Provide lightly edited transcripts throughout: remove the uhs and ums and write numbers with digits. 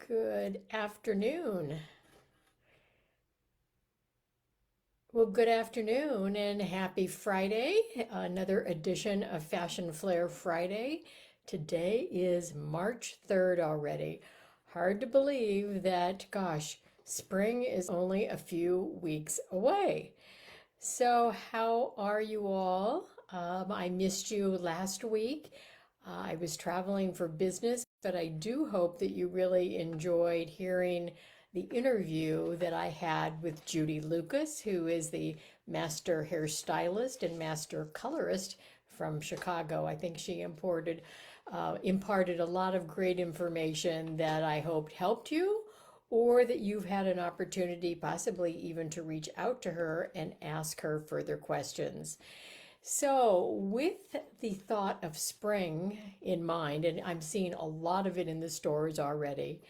Good afternoon. Well, good afternoon and happy Friday. Another edition of Fashion Flair Friday. Today is March 3rd already. Hard to believe that, gosh, spring is only a few weeks away. So, how are you all? I missed you last week. I was traveling for business, but I do hope that you really enjoyed hearing the interview that I had with Judy Lucas, who is the master hairstylist and master colorist from Chicago. I think she imparted a lot of great information that I hoped helped you, or that you've had an opportunity possibly even to reach out to her and ask her further questions. So, with the thought of spring in mind, and I'm seeing a lot of it in the stores already,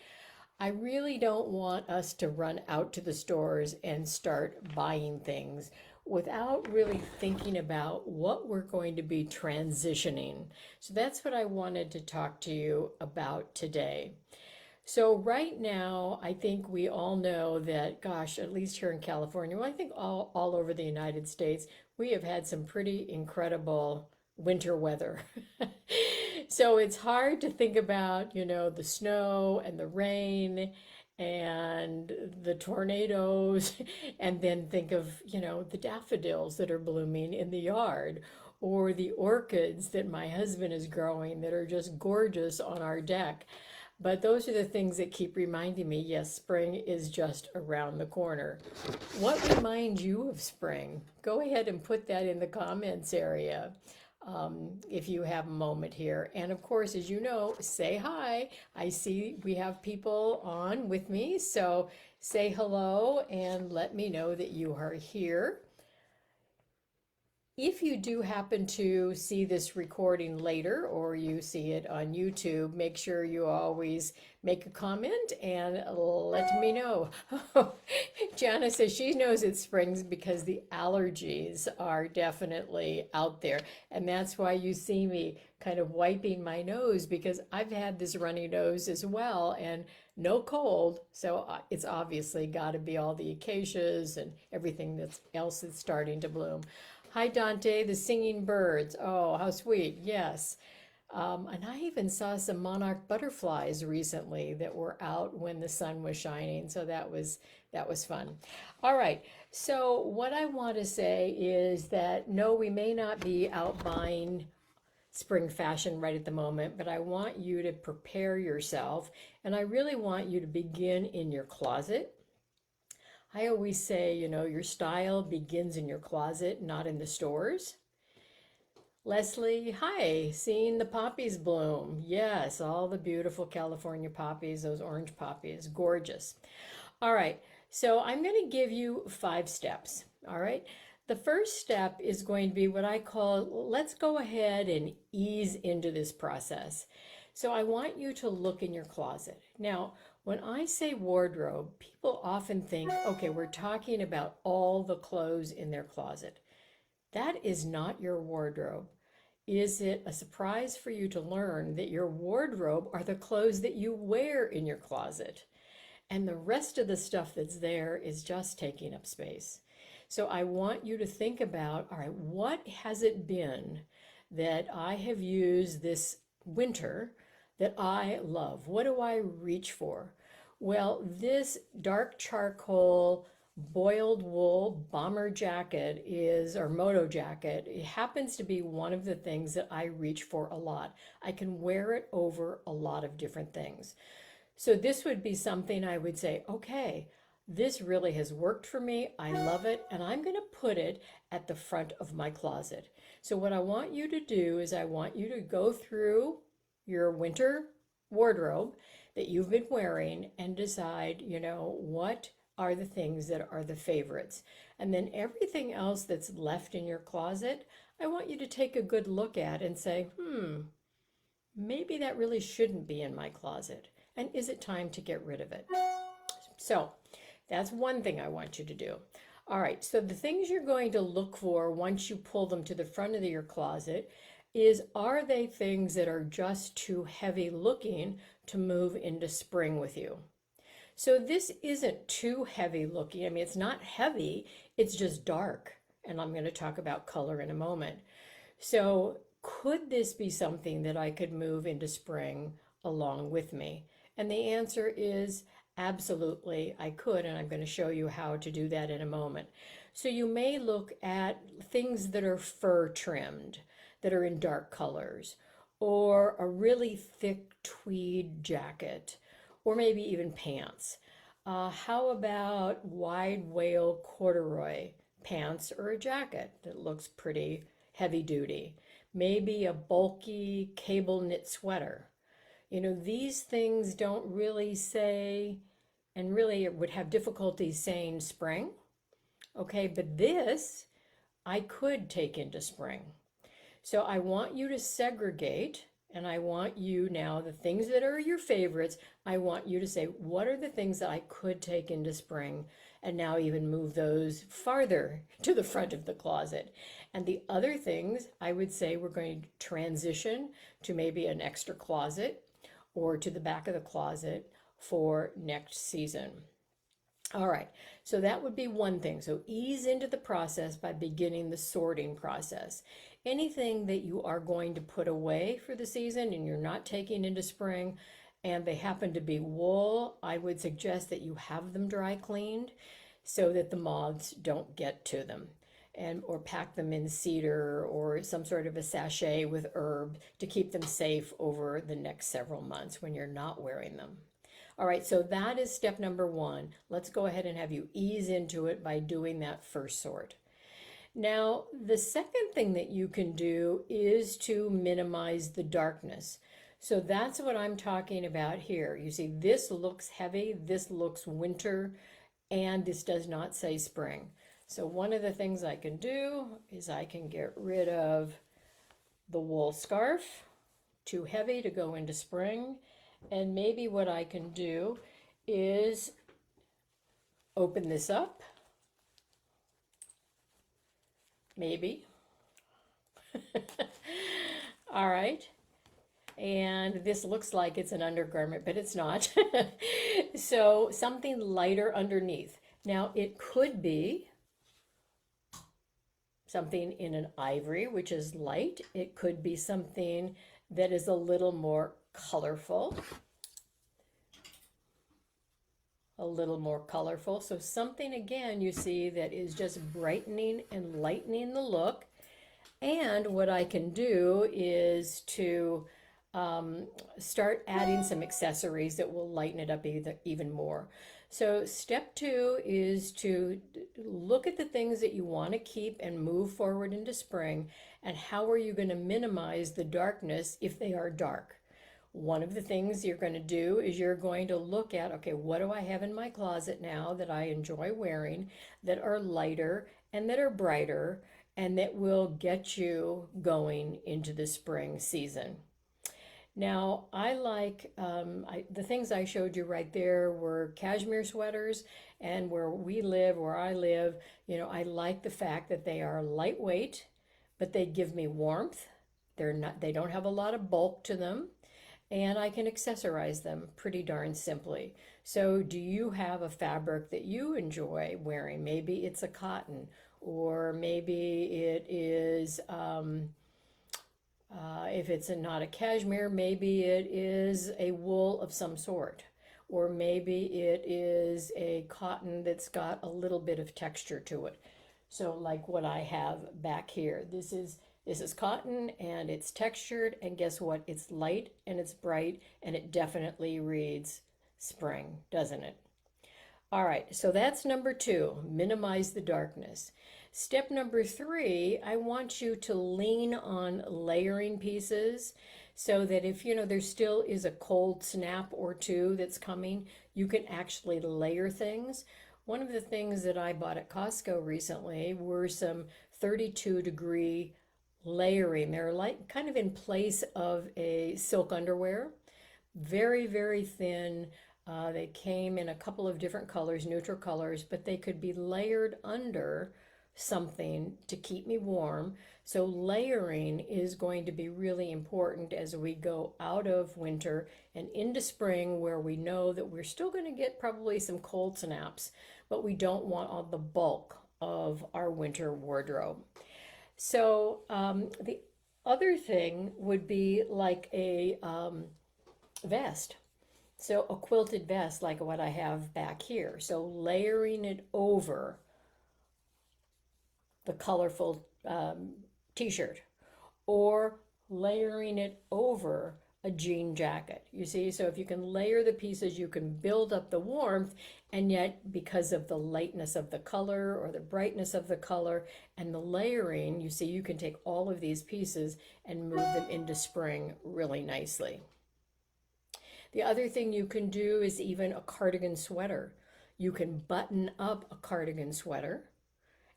I really don't want us to run out to the stores and start buying things without really thinking about what we're going to be transitioning. So, that's what I wanted to talk to you about today. So right now, I think we all know that, gosh, at least here in California, well, I think all over the United States, we have had some pretty incredible winter weather. So it's hard to think about, the snow and the rain and the tornadoes, and then think of, the daffodils that are blooming in the yard, or the orchids that my husband is growing that are just gorgeous on our deck. But those are the things that keep reminding me, yes, spring is just around the corner. What reminds you of spring? Go ahead and put that in the comments area if you have a moment here. And of course, as you know, say hi. I see we have people on with me, so say hello and let me know that you are here. If you do happen to see this recording later or you see it on YouTube, make sure you always make a comment and let me know. Jana says she knows it springs because the allergies are definitely out there. And that's why you see me kind of wiping my nose, because I've had this runny nose as well and no cold. So it's obviously got to be all the acacias and everything else that's starting to bloom. Hi, Dante, the singing birds. Oh, how sweet. Yes. And I even saw some monarch butterflies recently that were out when the sun was shining. So that was fun. All right. So what I want to say is that no, we may not be out buying spring fashion right at the moment, but I want you to prepare yourself, and I really want you to begin in your closet. I always say, your style begins in your closet, not in the stores. Leslie, hi, seeing the poppies bloom. Yes, all the beautiful California poppies, those orange poppies, gorgeous. All right, so I'm going to give you 5 steps. All right, the first step is going to be what I call, let's go ahead and ease into this process. So I want you to look in your closet. Now, when I say wardrobe, people often think, okay, we're talking about all the clothes in their closet. That is not your wardrobe. Is it a surprise for you to learn that your wardrobe are the clothes that you wear in your closet? And the rest of the stuff that's there is just taking up space. So I want you to think about, all right, what has it been that I have used this winter that I love? What do I reach for? Well, this dark charcoal boiled wool bomber jacket or moto jacket. It happens to be one of the things that I reach for a lot. I can wear it over a lot of different things. So this would be something I would say, okay, this really has worked for me. I love it, and I'm going to put it at the front of my closet. So what I want you to do is I want you to go through your winter wardrobe that you've been wearing and decide, what are the things that are the favorites. And then everything else that's left in your closet, I want you to take a good look at and say, maybe that really shouldn't be in my closet. And is it time to get rid of it? So that's one thing I want you to do. All right, so the things you're going to look for once you pull them to the front of your closet, is, are they things that are just too heavy looking to move into spring with you? So this isn't too heavy looking. I mean, it's not heavy, it's just dark. And I'm going to talk about color in a moment. So could this be something that I could move into spring along with me? And the answer is absolutely, I could. And I'm going to show you how to do that in a moment. So you may look at things that are fur trimmed, that are in dark colors, or a really thick tweed jacket, or maybe even pants. How about wide wale corduroy pants or a jacket that looks pretty heavy duty? Maybe a bulky cable knit sweater. You know, these things don't really say, and really would have difficulty saying spring. Okay, but this I could take into spring. So I want you to segregate, and I want you now, the things that are your favorites, I want you to say, what are the things that I could take into spring? And now even move those farther to the front of the closet. And the other things, I would say we're going to transition to maybe an extra closet or to the back of the closet for next season. All right, so that would be one thing. So ease into the process by beginning the sorting process. Anything that you are going to put away for the season and you're not taking into spring, and they happen to be wool, I would suggest that you have them dry cleaned so that the moths don't get to them. Or pack them in cedar or some sort of a sachet with herb to keep them safe over the next several months when you're not wearing them. All right, so that is step number one. Let's go ahead and have you ease into it by doing that first sort. Now, the second thing that you can do is to minimize the darkness. So that's what I'm talking about here. You see, this looks heavy, this looks winter, and this does not say spring. So one of the things I can do is I can get rid of the wool scarf, too heavy to go into spring. And maybe what I can do is open this up. Maybe. All right. And this looks like it's an undergarment, but it's not. So something lighter underneath. Now it could be something in an ivory, which is light. It could be something that is a little more colorful. A little more colorful. So something, again, you see that is just brightening and lightening the look. And what I can do is to start adding some accessories that will lighten it up even more. So step two is to look at the things that you want to keep and move forward into spring, and how are you going to minimize the darkness if they are dark. One of the things you're going to do is you're going to look at, okay, what do I have in my closet now that I enjoy wearing that are lighter and that are brighter and that will get you going into the spring season. Now, I like, the things I showed you right there were cashmere sweaters, and where I live, you know, I like the fact that they are lightweight, but they give me warmth. They don't have a lot of bulk to them, and I can accessorize them pretty darn simply. So do you have a fabric that you enjoy wearing? Maybe it's a cotton, or maybe it is, if it's not a cashmere, maybe it is a wool of some sort, or maybe it is a cotton that's got a little bit of texture to it. So like what I have back here, this is cotton and it's textured, and guess what? It's light and it's bright, and it definitely reads spring, doesn't it? All right, so that's number two, minimize the darkness. Step number three, I want you to lean on layering pieces so that if, you know, there still is a cold snap or two that's coming, you can actually layer things. One of the things that I bought at Costco recently were some 32-degree layering. They're like kind of in place of a silk underwear, very, very thin. They came in a couple of different colors, neutral colors, but they could be layered under something to keep me warm. So layering is going to be really important as we go out of winter and into spring, where we know that we're still going to get probably some cold snaps, but we don't want all the bulk of our winter wardrobe. So the other thing would be like a vest. So a quilted vest like what I have back here. So layering it over the colorful t-shirt, or layering it over a jean jacket. You see, so if you can layer the pieces, you can build up the warmth, and yet because of the lightness of the color or the brightness of the color and the layering, you see, you can take all of these pieces and move them into spring really nicely. The other thing you can do is even a cardigan sweater. You can button up a cardigan sweater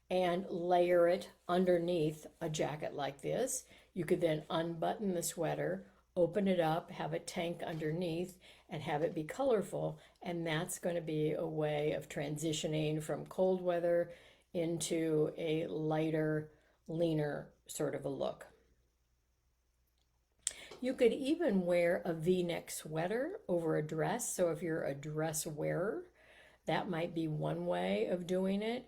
and layer it underneath a jacket like this. You could then unbutton the sweater, open it up, have it tank underneath, and have it be colorful. And that's going to be a way of transitioning from cold weather into a lighter, leaner sort of a look. You could even wear a V-neck sweater over a dress. So if you're a dress wearer, that might be one way of doing it.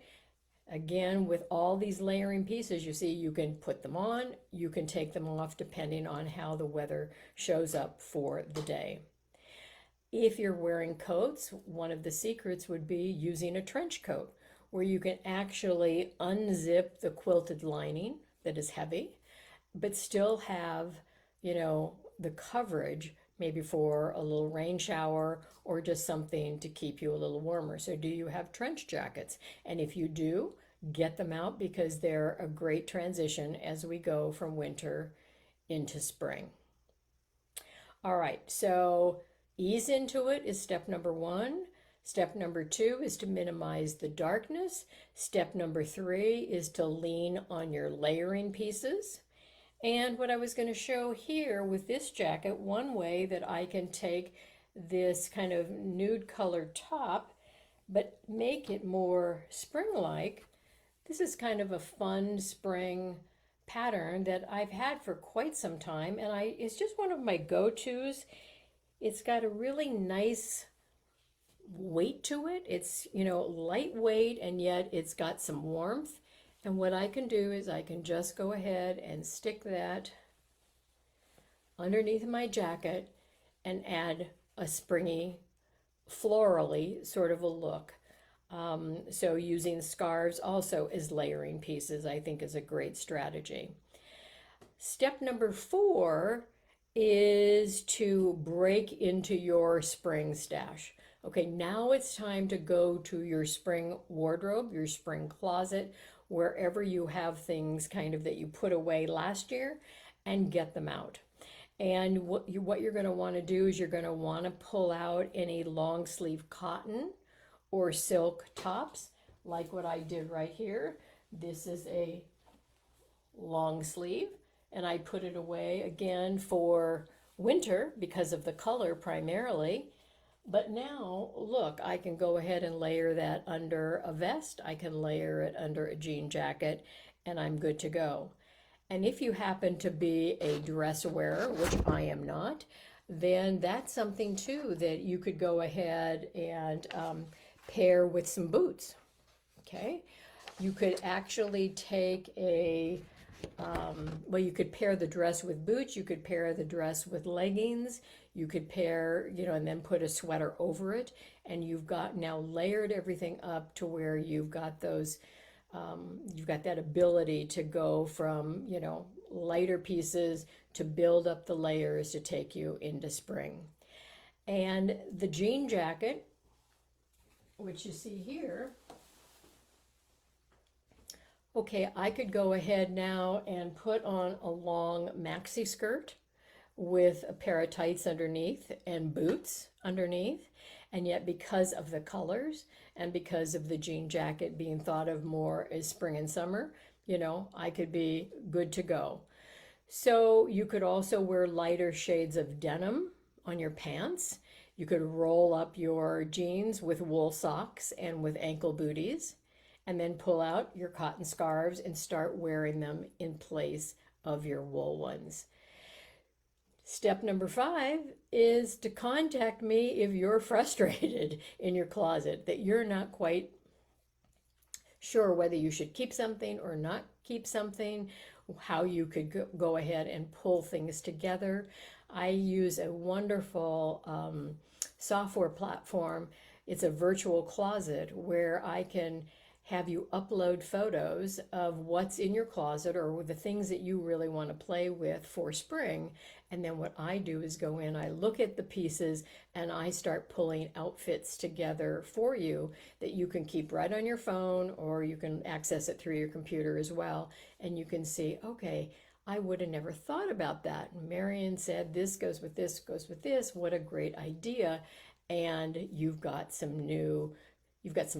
Again, with all these layering pieces, you see, you can put them on, you can take them off depending on how the weather shows up for the day. If you're wearing coats, one of the secrets would be using a trench coat, where you can actually unzip the quilted lining that is heavy, but still have, the coverage maybe for a little rain shower or just something to keep you a little warmer. So do you have trench jackets? And if you do, get them out, because they're a great transition as we go from winter into spring. All right, so ease into it is step number 1. Step number 2 is to minimize the darkness. Step number 3 is to lean on your layering pieces. And what I was going to show here with this jacket, one way that I can take this kind of nude colored top, but make it more spring-like. This is kind of a fun spring pattern that I've had for quite some time, and it's just one of my go-tos. It's got a really nice weight to it. It's, lightweight, and yet it's got some warmth. And what I can do is I can just go ahead and stick that underneath my jacket and add a springy, florally sort of a look. So using scarves also as layering pieces, I think, is a great strategy. Step number 4 is to break into your spring stash. Okay, now it's time to go to your spring wardrobe, your spring closet, wherever you have things kind of that you put away last year, and get them out. And what you're going to want to do is you're going to want to pull out any long sleeve cotton or silk tops, like what I did right here. This is a long sleeve, and I put it away again for winter because of the color primarily. But now, look, I can go ahead and layer that under a vest. I can layer it under a jean jacket, and I'm good to go. And if you happen to be a dress wearer, which I am not, then that's something too that you could go ahead and pair with some boots. Okay, you could actually take a well, you could pair the dress with boots, you could pair the dress with leggings, you could pair, and then put a sweater over it, and you've got now layered everything up to where you've got those, you've got that ability to go from, lighter pieces to build up the layers to take you into spring. And the jean jacket, which you see here, okay, I could go ahead now and put on a long maxi skirt with a pair of tights underneath and boots underneath. And yet, because of the colors and because of the jean jacket being thought of more as spring and summer, I could be good to go. So you could also wear lighter shades of denim on your pants. You could roll up your jeans with wool socks and with ankle booties. and then pull out your cotton scarves and start wearing them in place of your wool ones. Step number 5 is to contact me if you're frustrated in your closet, that you're not quite sure whether you should keep something or not keep something, how you could go ahead and pull things together. I use a wonderful software platform. It's a virtual closet where I can have you upload photos of what's in your closet or the things that you really want to play with for spring. And then what I do is go in, I look at the pieces, and I start pulling outfits together for you that you can keep right on your phone, or you can access it through your computer as well. And you can see, okay, I would have never thought about that. Marion said this goes with this, goes with this. What a great idea. And you've got some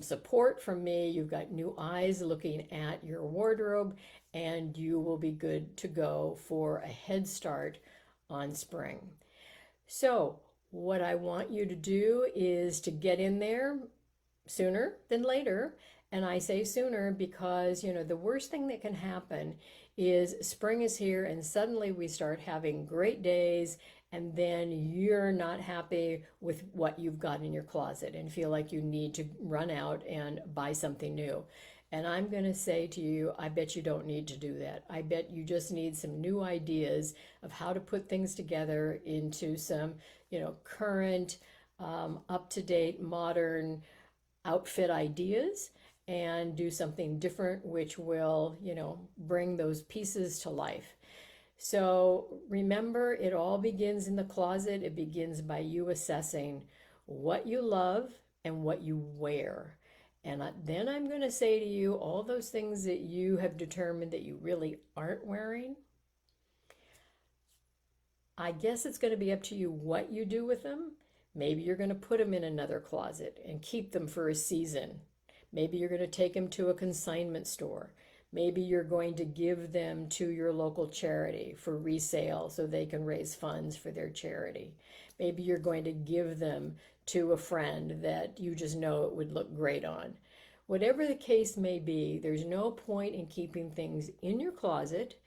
support from me. You've got new eyes looking at your wardrobe, and you will be good to go for a head start on spring. So what I want you to do is to get in there sooner than later. And I say sooner because, the worst thing that can happen is spring is here and suddenly we start having great days, and then you're not happy with what you've got in your closet and feel like you need to run out and buy something new. And I'm going to say to you, I bet you don't need to do that. I bet you just need some new ideas of how to put things together into some, current, up-to-date, modern outfit ideas, and do something different, which will, bring those pieces to life. So remember, it all begins in the closet. It begins by you assessing what you love and what you wear. And then I'm going to say to you all those things that you have determined that you really aren't wearing. I guess it's going to be up to you what you do with them. Maybe you're going to put them in another closet and keep them for a season. Maybe you're going to take them to a consignment store. Maybe you're going to give them to your local charity for resale so they can raise funds for their charity. Maybe you're going to give them to a friend that you just know it would look great on. Whatever the case may be, there's no point in keeping things in your closet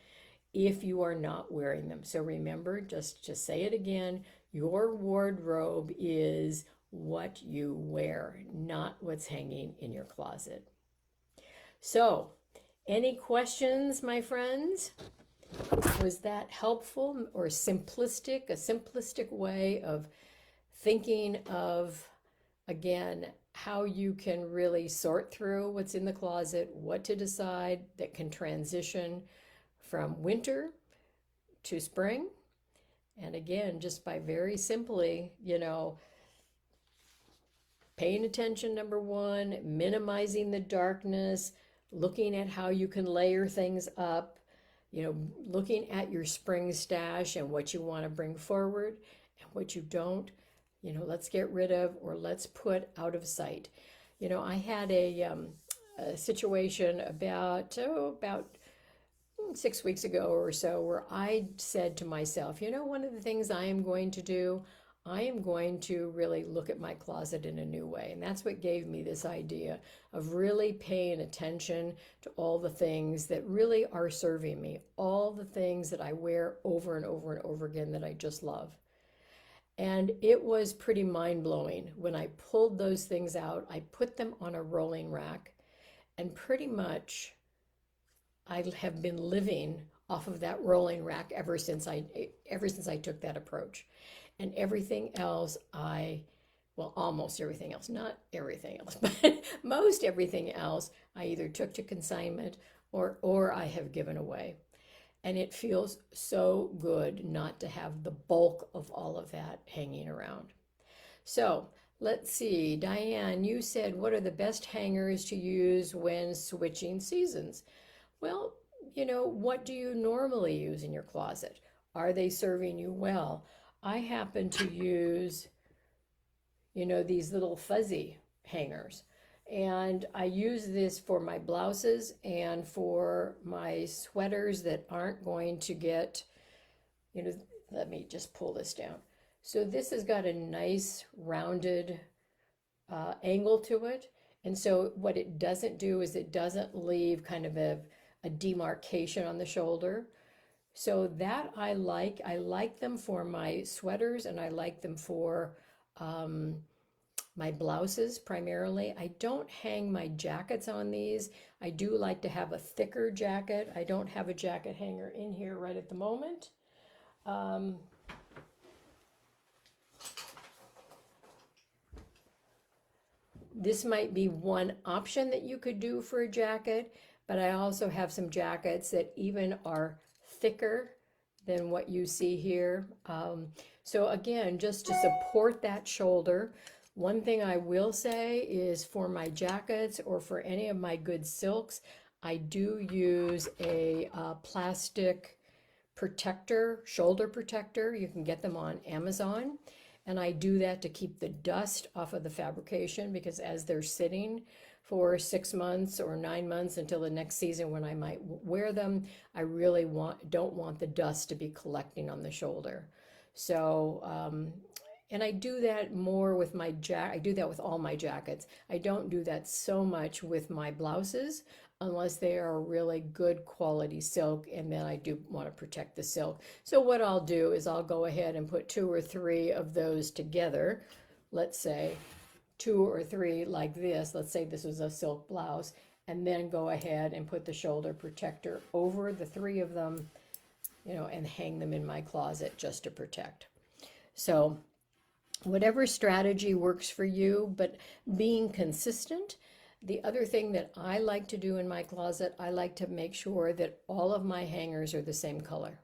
if you are not wearing them. So remember, just to say it again, your wardrobe is what you wear, not what's hanging in your closet. So, any questions, my friends? Was that helpful or simplistic? A simplistic way of thinking of, again, how you can really sort through what's in the closet, what to decide that can transition from winter to spring. And again, just by very simply, paying attention, number one, minimizing the darkness, looking at how you can layer things up, looking at your spring stash and what you want to bring forward and what you don't, let's get rid of or let's put out of sight. I had a situation about 6 weeks ago or so where I said to myself, one of the things I am going to do, I am going to really look at my closet in a new way. And that's what gave me this idea of really paying attention to all the things that really are serving me, all the things that I wear over and over and over again that I just love. And it was pretty mind-blowing. When I pulled those things out, I put them on a rolling rack, and pretty much I have been living off of that rolling rack ever since I took that approach. And everything else almost everything else, not everything else, but most everything else I either took to consignment or I have given away. And it feels so good not to have the bulk of all of that hanging around. So let's see, Diane, you said, what are the best hangers to use when switching seasons? Well, what do you normally use in your closet? Are they serving you well? I happen to use, these little fuzzy hangers. And I use this for my blouses and for my sweaters that aren't going to get, let me just pull this down. So this has got a nice rounded angle to it. And so what it doesn't do is it doesn't leave kind of a demarcation on the shoulder. So that I like. I like them for my sweaters and I like them for um, my blouses primarily. I don't hang my jackets on these. I do like to have a thicker jacket. I don't have a jacket hanger in here right at the moment. Um, this might be one option that you could do for a jacket, but I also have some jackets that even are thicker than what you see here. So again, just to support that shoulder, one thing I will say is for my jackets or for any of my good silks, I do use a plastic protector, shoulder protector. You can get them on Amazon. And I do that to keep the dust off of the fabrication because as they're sitting for 6 months or 9 months until the next season when I might wear them, I really don't want the dust to be collecting on the shoulder. So, and I do that more with I do that with all my jackets. I don't do that so much with my blouses unless they are really good quality silk, and then I do want to protect the silk. So what I'll do is I'll go ahead and put 2 or 3 of those together. Let's say 2 or 3 like this. Let's say this was a silk blouse, and then go ahead and put the shoulder protector over the 3 of them, and hang them in my closet just to protect. So whatever strategy works for you, but being consistent. The other thing that I like to do in my closet, I like to make sure that all of my hangers are the same color.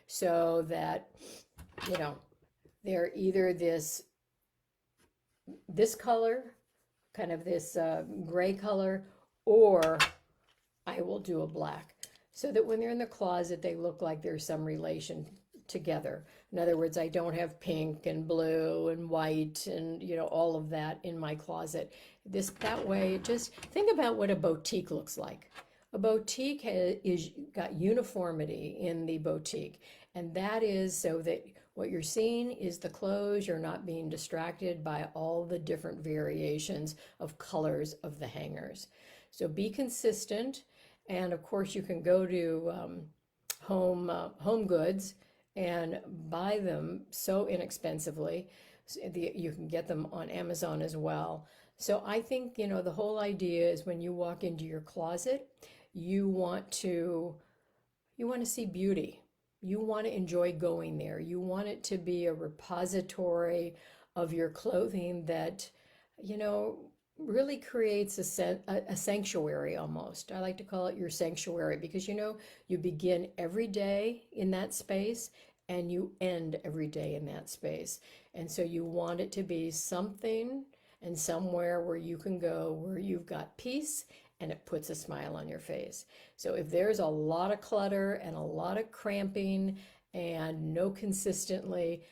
So that, you know, they're either this color, kind of this gray color, or I will do a black. So that when they're in the closet, they look like there's some relation together. In other words, I don't have pink and blue and white and all of that in my closet. That way, just think about what a boutique looks like. A boutique is got uniformity in the boutique, and that is so that what you're seeing is the clothes. You're not being distracted by all the different variations of colors of the hangers. So be consistent, and of course you can go to Home Goods and buy them so inexpensively. You can get them on Amazon as well. So I think, the whole idea is when you walk into your closet, you want to see beauty. You want to enjoy going there. You want it to be a repository of your clothing that, really creates a sanctuary almost. I like to call it your sanctuary because you begin every day in that space and you end every day in that space. And so you want it to be something and somewhere where you can go where you've got peace and it puts a smile on your face. So if there's a lot of clutter and a lot of cramping and no consistently,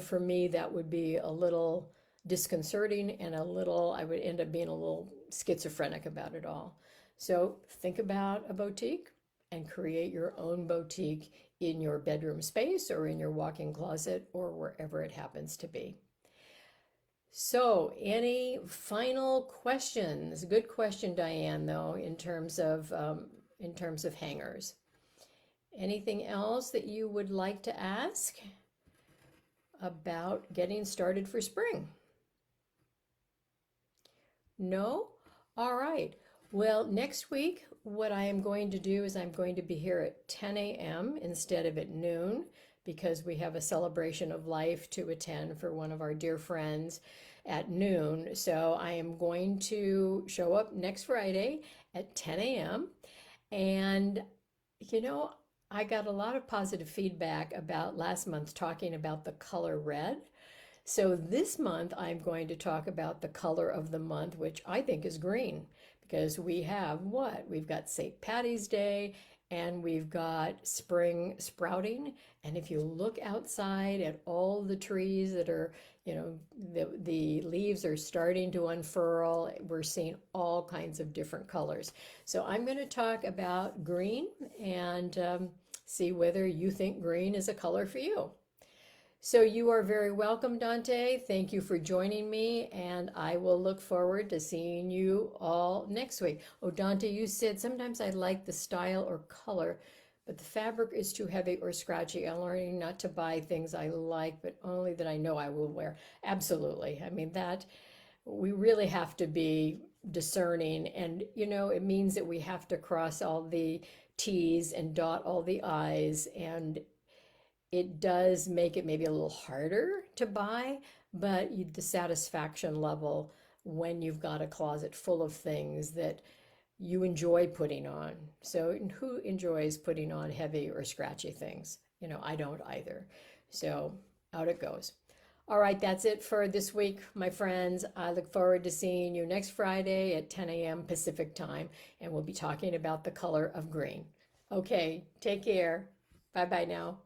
for me that would be a little disconcerting and I would end up being a little schizophrenic about it all. So think about a boutique and create your own boutique in your bedroom space or in your walk-in closet or wherever it happens to be. So any final questions? Good question, Diane, though, in terms of hangers. Anything else that you would like to ask about getting started for spring? No? All right. Well, next week, what I am going to do is I'm going to be here at 10 a.m. instead of at noon because we have a celebration of life to attend for one of our dear friends at noon. So I am going to show up next Friday at 10 a.m. And, I got a lot of positive feedback about last month talking about the color red. So this month I'm going to talk about the color of the month, which I think is green, because we have what? We've got St. Patty's Day and we've got spring sprouting. And if you look outside at all the trees that are, the leaves are starting to unfurl, we're seeing all kinds of different colors. So I'm going to talk about green and see whether you think green is a color for you. So you are very welcome, Dante. Thank you for joining me, and I will look forward to seeing you all next week. Oh, Dante, you said sometimes I like the style or color, but the fabric is too heavy or scratchy. I'm learning not to buy things I like, but only that I know I will wear. Absolutely. I mean, that we really have to be discerning, and it means that we have to cross all the T's and dot all the I's, and it does make it maybe a little harder to buy, but the satisfaction level when you've got a closet full of things that you enjoy putting on. So, who enjoys putting on heavy or scratchy things? I don't either. So, out it goes. All right, that's it for this week, my friends. I look forward to seeing you next Friday at 10 a.m. Pacific time, and we'll be talking about the color of green. Okay, take care. Bye bye now.